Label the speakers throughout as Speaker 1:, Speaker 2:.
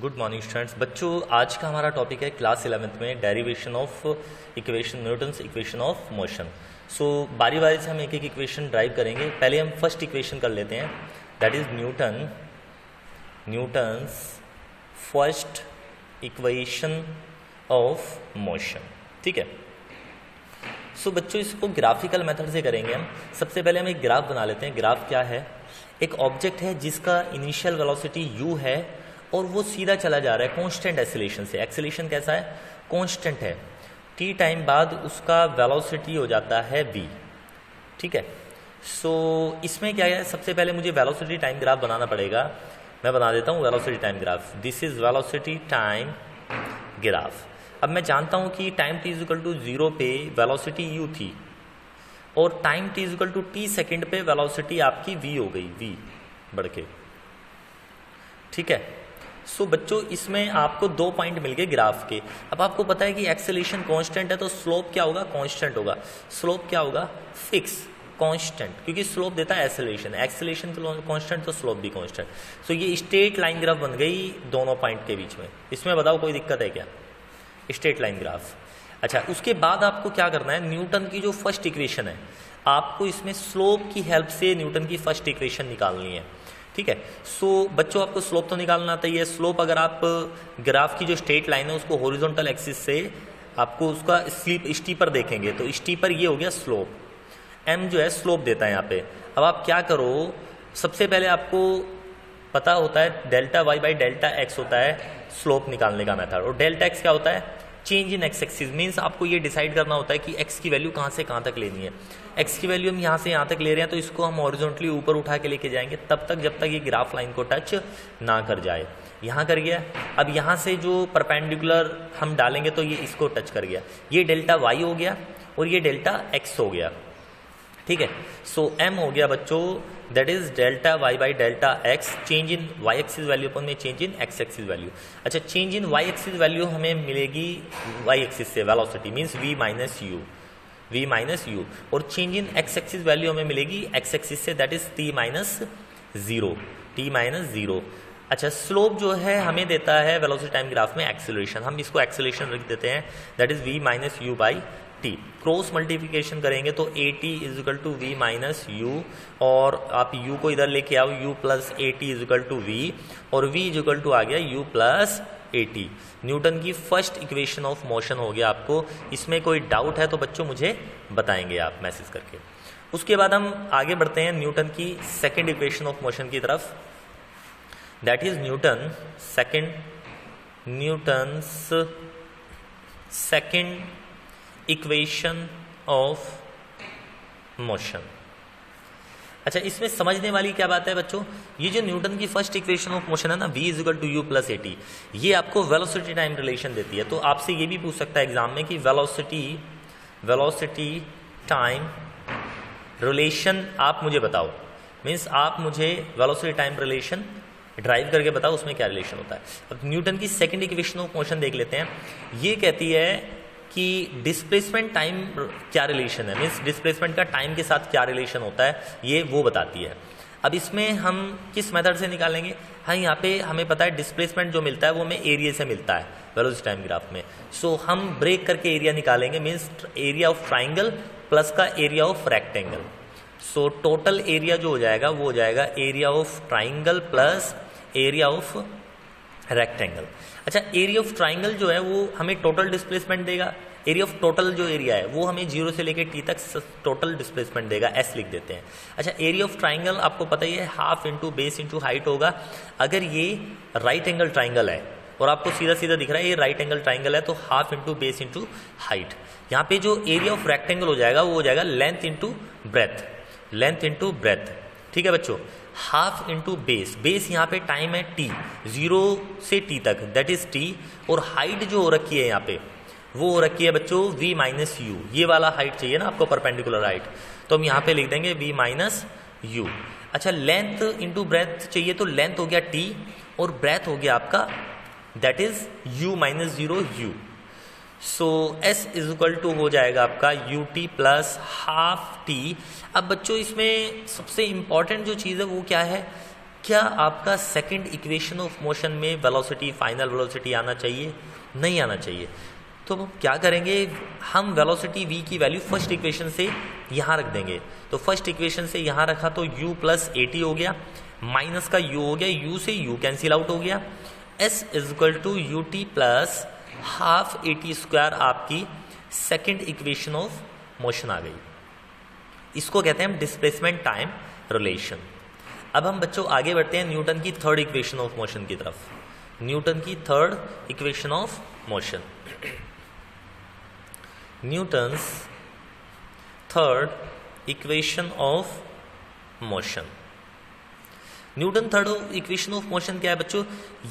Speaker 1: Good morning students. बच्चों, आज का हमारा टॉपिक है क्लास 11th में derivation of equation, Newton's equation of motion. So बारी बारी से हम एक एक इक्वेशन ड्राइव करेंगे। पहले हम फर्स्ट इक्वेशन कर लेते हैं, that is Newton's first equation of motion. ठीक है। सो बच्चों, इसको ग्राफिकल मेथड से करेंगे हम। सबसे पहले हम एक ग्राफ बना लेते हैं। ग्राफ क्या है? एक ऑब्जेक्ट है जिसका इनिशियल वेलोसिटी u है और वो सीधा चला जा रहा है कांस्टेंट एक्सेलेरेशन से। एक्सेलेरेशन कैसा है? कांस्टेंट है। t टाइम बाद उसका वेलोसिटी हो जाता है v। ठीक है। सो इसमें क्या है, सबसे पहले मुझे वेलोसिटी टाइम ग्राफ बनाना पड़ेगा। मैं बना देता हूँ velocity time graph. This is velocity time graph. अब मैं जानता हूँ कि time t is equal to 0 पे वेलोसिटी u थी और time t is equal to t second पे वेलोसिटी आपकी v हो गई, v बढ़ के। ठीक है। सो बच्चों, इसमें आपको 2 पॉइंट मिल गए ग्राफ के। अब आपको पता है कि एक्सेलेरेशन कांस्टेंट है तो स्लोप क्या होगा? कांस्टेंट होगा। स्लोप क्या होगा? फिक्स कांस्टेंट, क्योंकि स्लोप देता है एक्सेलेरेशन। एक्सेलेरेशन कांस्टेंट तो स्लोप भी कांस्टेंट। सो ये स्ट्रेट लाइन ग्राफ बन गई दोनों पॉइंट के बीच में। इसमें बताओ कोई दिक्कत है क्या? Straight line graph. अच्छा, उसके बाद आपको क्या करना है, न्यूटन की जो फर्स्ट इक्वेशन है, आपको इसमें स्लोप की हेल्प से न्यूटन की फर्स्ट इक्वेशन निकालनी है। ठीक है। सो बच्चों, आपको स्लोप तो निकालना आता ही है। स्लोप अगर आप ग्राफ की जो स्ट्रेट लाइन है उसको हॉरिजॉन्टल एक्सिस से आपको उसका स्टीपर देखेंगे तो स्टीपर ये हो गया स्लोप। m जो है स्लोप देता है यहाँ पे। अब आप क्या करो, सबसे पहले आपको पता होता है delta y by delta x होता है स्लोप निकालने का मेथड, और डेल्टा x क्या होता है? Change in x axis. Means आपको ये डिसाइड करना होता है कि x की वैल्यू कहाँ से कहाँ तक लेनी है। x की वैल्यू हम यहाँ से यहाँ तक ले रहे हैं तो इसको हम हॉरिजॉन्टली ऊपर उठा के लेके जाएंगे तब तक जब तक ये ग्राफ लाइन को टच ना कर जाए। यहाँ कर गया। अब यहाँ से जो परपेंडिकुलर हम डालेंगे तो ये इसको टच कर गया। ये डेल्टा y हो गया और ये डेल्टा x हो गया। ठीक है। सो m हो गया बच्चों, that is delta y by delta x, change in y axis value अपन में change in x axis value. अच्छा, change in y axis value हमें मिलेगी y एक्सिस से velocity, means v minus u, और change in x axis value हमें मिलेगी x axis से, that is t minus zero. अच्छा, स्लोप जो है हमें देता है वेलोसिटी टाइम ग्राफ में एक्सेलरेशन। हम इसको एक्सेलरेशन लिख देते हैं, that is v minus u by t. Cross multiplication करेंगे तो at is equal to v minus u, और आप u को इधर लेके आओ, u plus at is equal to v, और v इज इक्वल टू आ गया u प्लस at। न्यूटन की फर्स्ट इक्वेशन ऑफ मोशन हो गया। आपको इसमें कोई डाउट है तो बच्चों मुझे बताएंगे आप मैसेज करके। उसके बाद हम आगे बढ़ते हैं न्यूटन की सेकेंड इक्वेशन ऑफ मोशन की तरफ, that is Newton's second equation of motion. अच्छा, इसमें समझने वाली क्या बात है बच्चों, ये जो न्यूटन की फर्स्ट इक्वेशन ऑफ मोशन है ना, v is equal to u plus at, ये आपको वेलोसिटी टाइम रिलेशन देती है। तो आपसे ये भी पूछ सकता है एग्जाम में कि वेलोसिटी टाइम रिलेशन आप मुझे बताओ। मीन्स आप मुझे वेलोसिटी टाइम रिलेशन ड्राइव करके बताओ उसमें क्या रिलेशन होता है। अब न्यूटन की सेकेंड इक्वेशन ऑफ मोशन देख लेते हैं। ये कहती है कि डिस्प्लेसमेंट टाइम क्या रिलेशन है, मीन्स डिस्प्लेसमेंट का टाइम के साथ क्या रिलेशन होता है, ये वो बताती है। अब इसमें हम किस मेथड से निकालेंगे? हाँ, यहाँ पे हमें पता है डिस्प्लेसमेंट जो मिलता है वो हमें एरिया से मिलता है वेलोसिटी टाइम ग्राफ में। सो हम ब्रेक करके एरिया निकालेंगे, means area of triangle plus का area of rectangle. So total area जो हो जाएगा वो हो जाएगा area of triangle plus area of rectangle. अच्छा, एरिया ऑफ ट्राइंगल जो है वो हमें टोटल डिस्प्लेसमेंट देगा। एरिया ऑफ टोटल जो एरिया है वो हमें 0 से लेकर t तक टोटल डिस्प्लेसमेंट देगा, s लिख देते हैं। अच्छा, एरिया ऑफ ट्राइंगल आपको पता ही है half into base into height होगा। अगर ये राइट एंगल ट्राइंगल है और आपको सीधा सीधा दिख रहा है ये राइट एंगल ट्राइंगल है तो half into base into height. यहाँ पे जो एरिया ऑफ रेक्टेंगल हो जाएगा वो हो जाएगा लेंथ इंटू ब्रेथ। ठीक है बच्चों, हाफ इंटू बेस यहाँ पे टाइम है t, 0 से t तक, दैट इज t, और हाइट जो हो रखी है यहाँ पे वो हो रखी है बच्चों v माइनस यू। ये वाला हाइट चाहिए ना आपको, परपेंडिकुलर हाइट, तो हम यहाँ पे लिख देंगे v माइनस यू। अच्छा, लेंथ इंटू ब्रेथ चाहिए तो लेंथ हो गया t और ब्रेथ हो गया आपका that is u minus 0 u। So s is equal to हो जाएगा आपका ut प्लस हाफ t। अब बच्चों इसमें सबसे इंपॉर्टेंट जो चीज़ है वो क्या है, क्या आपका सेकंड इक्वेशन ऑफ मोशन में वेलोसिटी, फाइनल वेलोसिटी आना चाहिए? नहीं आना चाहिए। तो हम क्या करेंगे, हम वेलोसिटी v की वैल्यू फर्स्ट इक्वेशन से यहाँ रख देंगे। तो फर्स्ट इक्वेशन से यहाँ रखा तो u प्लस at हो गया, माइनस का u हो गया, u से u कैंसिल आउट हो गया, s is equal to u t plus half at square आपकी सेकेंड इक्वेशन ऑफ मोशन आ गई। इसको कहते हैं हम डिस्प्लेसमेंट टाइम रिलेशन। अब हम बच्चों आगे बढ़ते हैं न्यूटन की थर्ड इक्वेशन ऑफ मोशन की तरफ। न्यूटन की third equation of motion, Newton's third equation of motion. Newton third equation of motion क्या है बच्चों?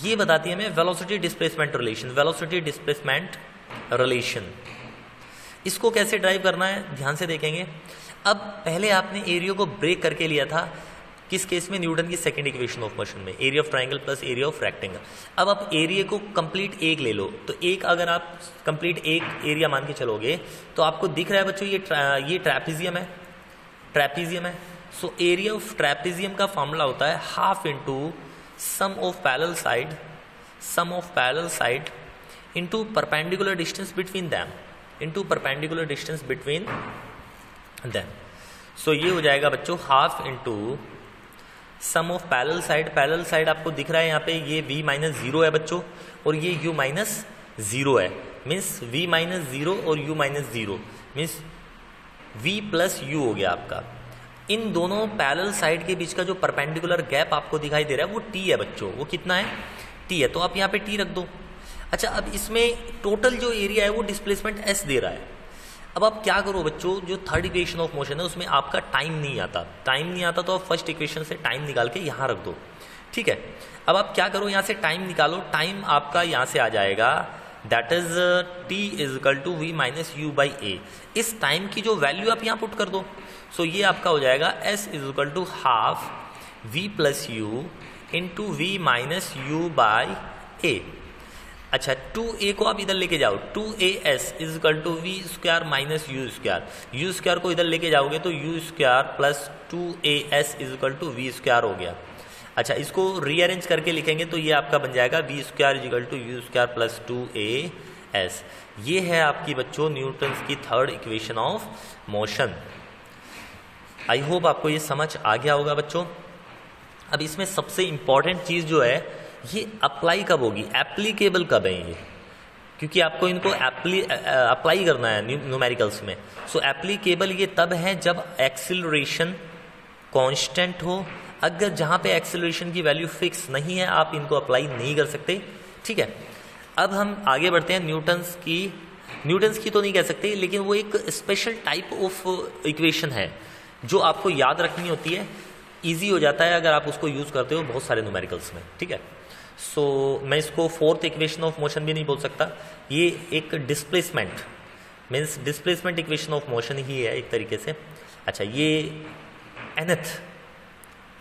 Speaker 1: ये बताती है हमें velocity displacement relation, velocity displacement relation. इसको कैसे ड्राइव करना है ध्यान से देखेंगे। अब पहले आपने एरिया को ब्रेक करके लिया था, किस केस में? न्यूटन की सेकंड इक्वेशन ऑफ मोशन में, area of triangle plus area of rectangle. अब आप एरिया को कंप्लीट एक ले लो, तो एक अगर आप कंप्लीट एक एरिया मान के चलोगे तो आपको दिख रहा है बच्चों ये ट्रैपेजियम है, ट्रैपेजियम है। सो एरिया ऑफ ट्रैपेजियम का फॉर्मूला होता है half into sum of parallel side, sum of parallel side into perpendicular distance between them, into perpendicular distance between them. So ये हो जाएगा बच्चों half into sum of parallel side, parallel side आपको दिख रहा है यहाँ पे ये v माइनस जीरो है बच्चों, और ये u माइनस जीरो है, मीन्स v माइनस जीरो और u minus zero means v plus u हो गया आपका। इन दोनों पैरेलल साइड के बीच का जो परपेंडिकुलर गैप आपको दिखाई दे रहा है वो t है बच्चों, वो कितना है? t है, तो आप यहाँ पे t रख दो। अच्छा, अब इसमें टोटल जो एरिया है वो डिस्प्लेसमेंट s दे रहा है। अब आप क्या करो बच्चों, जो थर्ड इक्वेशन ऑफ मोशन है उसमें आपका टाइम नहीं आता, टाइम नहीं आता तो आप फर्स्ट इक्वेशन से टाइम निकाल के यहाँ रख दो, ठीक है। अब आप क्या करो, यहाँ से टाइम निकालो, टाइम आपका यहाँ से आ जाएगा that is t is equal to v minus u by a. इस टाइम की जो वैल्यू आप यहाँ पुट कर दो, सो ये आपका हो जाएगा s is equal to half v plus u into v minus u by a. अच्छा, 2a को आप इधर लेके जाओ, 2as is equal to v square minus u square, u square को इधर लेके जाओगे तो u square plus 2as is equal to v square हो गया। अच्छा, इसको रीअरेंज करके लिखेंगे तो ये आपका बन जाएगा v square is equal to u square plus 2as। ये है आपकी बच्चों न्यूटन की third equation of motion. I hope आपको ये समझ आ गया होगा बच्चों। अब इसमें सबसे इंपॉर्टेंट चीज़ जो है ये अप्लाई कब होगी, एप्लीकेबल कब है ये, क्योंकि आपको इनको अप्लाई करना है न्यूमेरिकल्स में। सो एप्लीकेबल ये तब है जब एक्सीलरेशन कांस्टेंट हो। अगर जहाँ पे एक्सीलरेशन की वैल्यू फिक्स नहीं है आप इनको अप्लाई नहीं कर सकते, ठीक है। अब हम आगे बढ़ते हैं न्यूटन्स की तो नहीं कह सकते, लेकिन वो एक स्पेशल टाइप ऑफ इक्वेशन है जो आपको याद रखनी होती है, ईजी हो जाता है अगर आप उसको यूज़ करते हो बहुत सारे न्यूमेरिकल्स में, ठीक है। सो मैं इसको फोर्थ इक्वेशन ऑफ मोशन भी नहीं बोल सकता, ये एक displacement means displacement equation of motion ही है एक तरीके से। अच्छा, ये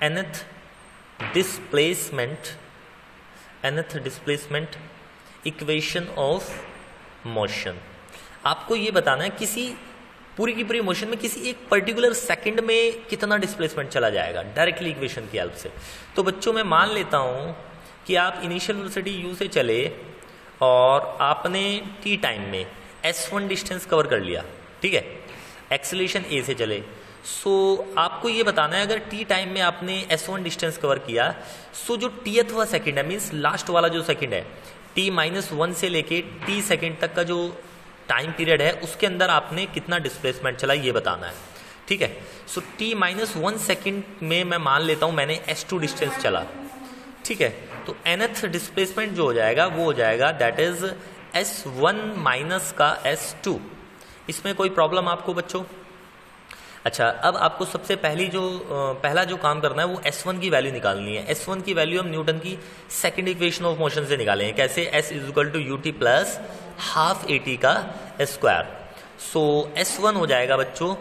Speaker 1: nth displacement equation of motion. आपको ये बताना है किसी पूरी की पूरी मोशन में किसी एक पर्टिकुलर सेकंड में कितना डिस्प्लेसमेंट चला जाएगा डायरेक्टली इक्वेशन की हेल्प से। तो बच्चों मैं मान लेता हूँ कि आप इनिशियल वेलोसिटी u से चले और आपने t टाइम में s1 डिस्टेंस कवर कर लिया, ठीक है, एक्सेलरेशन a से चले। सो आपको ये बताना है अगर t टाइम में आपने s1 डिस्टेंस कवर किया, सो जो tth सेकंड है मीन्स लास्ट वाला जो सेकंड है t माइनस 1 से लेके t सेकंड तक का जो टाइम पीरियड है उसके अंदर आपने कितना डिस्प्लेसमेंट चला ये बताना है, ठीक है। सो t माइनस 1 सेकेंड में मैं मान लेता हूँ मैंने s2 डिस्टेंस चला, ठीक है। तो nth डिस्प्लेसमेंट जो हो जाएगा वो हो जाएगा दैट इज s1 माइनस का s2। इसमें कोई प्रॉब्लम आपको बच्चों? अच्छा, अब आपको सबसे पहला जो काम करना है वो s1 की वैल्यू निकालनी है। s1 की वैल्यू हम न्यूटन की सेकंड इक्वेशन ऑफ मोशन से निकालेंगे। कैसे? s is equal to ut plus half at का स्क्वायर। सो s1 हो जाएगा बच्चों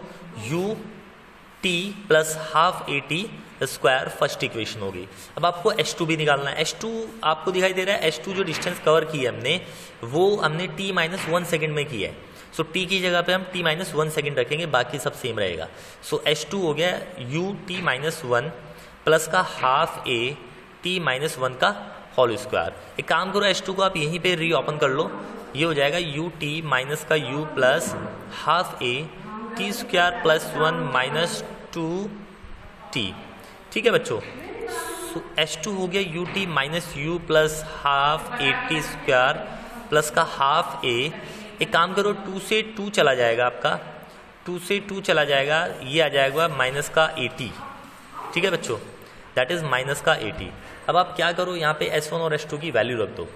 Speaker 1: ut plus half at square, first equation होगी। अब आपको s2 भी निकालना है। s2 आपको दिखाई दे रहा है, s2 जो डिस्टेंस कवर की है हमने वो हमने t माइनस 1 सेकेंड में की है। सो t की जगह पे हम t माइनस 1 सेकेंड रखेंगे, बाकी सब सेम रहेगा। सो s2 हो गया ut माइनस 1 प्लस का हाफ ए टी माइनस 1 का होल स्क्वायर। एक काम करो, H2 को आप यहीं पे रीओपन कर लो, ये हो जाएगा यू टी माइनस का you plus half a t square plus 1 minus 2 T. ठीक है बच्चों, H2 हो गया you t minus u plus half a t square plus का हाफ ए। एक काम करो, 2 से 2 चला जाएगा आपका, 2 से 2 चला जाएगा, ये आ जाएगा माइनस का 80। ठीक है बच्चों, दैट इज माइनस का 80। अब आप क्या करो, यहाँ पे S1 और S2 की वैल्यू रख दो।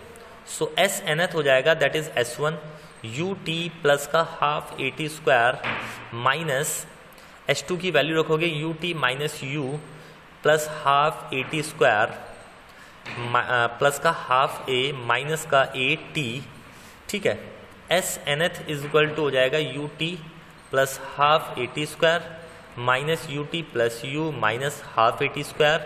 Speaker 1: सो एस nth हो जाएगा, that is S1 u t plus का half a t square minus H2 की वैल्यू रखोगे u t minus u plus half a t square plus का हाफ ए माइनस का ए टी। ठीक है, s nth is equal to हो जाएगा u t plus half a t square minus u t plus u minus half a t square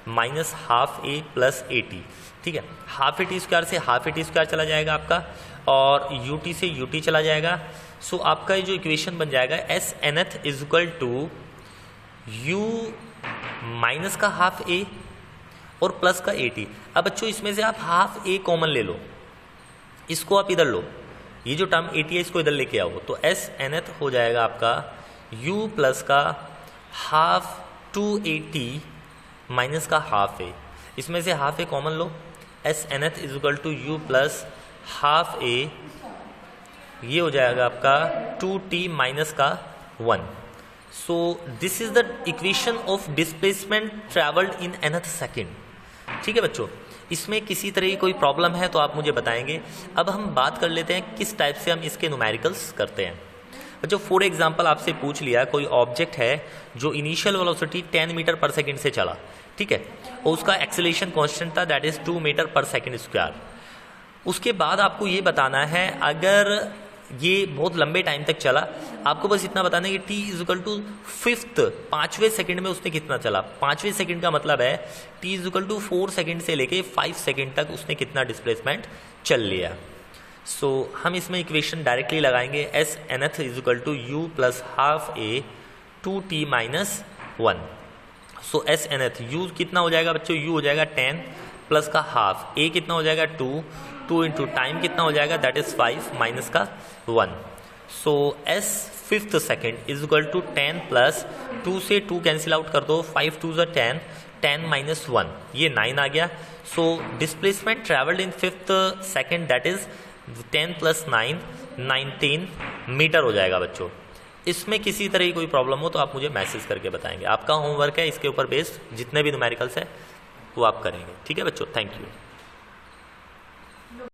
Speaker 1: minus half a plus a t. ठीक है, half a t square से half a t square चला जाएगा आपका, और u t से u t चला जाएगा। सो आपका ये जो इक्वेशन बन जाएगा s nth is equal to u minus का हाफ ए और प्लस का ए टी। अब बच्चों इसमें से आप हाफ ए कॉमन ले लो, इसको आप इधर लो, ये जो टर्म ए टी है इसको इधर लेके आओ, तो एस nth हो जाएगा आपका u प्लस का हाफ 280 माइनस का हाफ ए। इसमें से हाफ ए कॉमन लो, s nth is equal to u plus half a, ये हो जाएगा आपका 2t माइनस का 1। So this is the equation of displacement travelled in nth second. ठीक है बच्चों, इसमें किसी तरह की कोई प्रॉब्लम है तो आप मुझे बताएंगे। अब हम बात कर लेते हैं किस टाइप से हम इसके न्यूमेरिकल्स करते हैं। बच्चों फॉर एग्जांपल आपसे पूछ लिया, कोई ऑब्जेक्ट है जो इनिशियल वेलोसिटी 10 मीटर पर सेकंड से चला, ठीक है, और उसका एक्सेलरेशन कांस्टेंट था दैट इज 2 मीटर पर सेकंड स्क्वायर। उसके बाद आपको ये बताना है अगर ये बहुत लंबे टाइम तक चला, आपको बस इतना बताना है कि t is equal to fifth 5वें सेकंड में उसने कितना चला। 5वें सेकंड का मतलब है t is equal to 4 second से लेके 5 सेकंड तक उसने कितना डिस्प्लेसमेंट चल लिया। सो हम इसमें इक्वेशन डायरेक्टली लगाएंगे, s nth is equal to u plus half a 2t minus 1। So s nth u कितना हो जाएगा बच्चों, यू हो जाएगा 10 प्लस का हाफ, ए कितना हो जाएगा 2 इंटू टाइम कितना हो जाएगा दैट इज 5 माइनस का 1। So s fifth second is equal to 10 plus 2 से 2 कैंसिल आउट कर दो, 5 2 ज़ा 10, 10 माइनस 1 ये 9 आ गया। So displacement travelled in fifth second that is 10 plus 9 19 metre हो जाएगा बच्चों। इसमें किसी तरह की कोई प्रॉब्लम हो तो आप मुझे मैसेज करके बताएंगे। आपका होमवर्क है, इसके ऊपर बेस्ड जितने भी न्यूमेरिकल्स है वो आप करेंगे। ठीक है बच्चों, थैंक यू।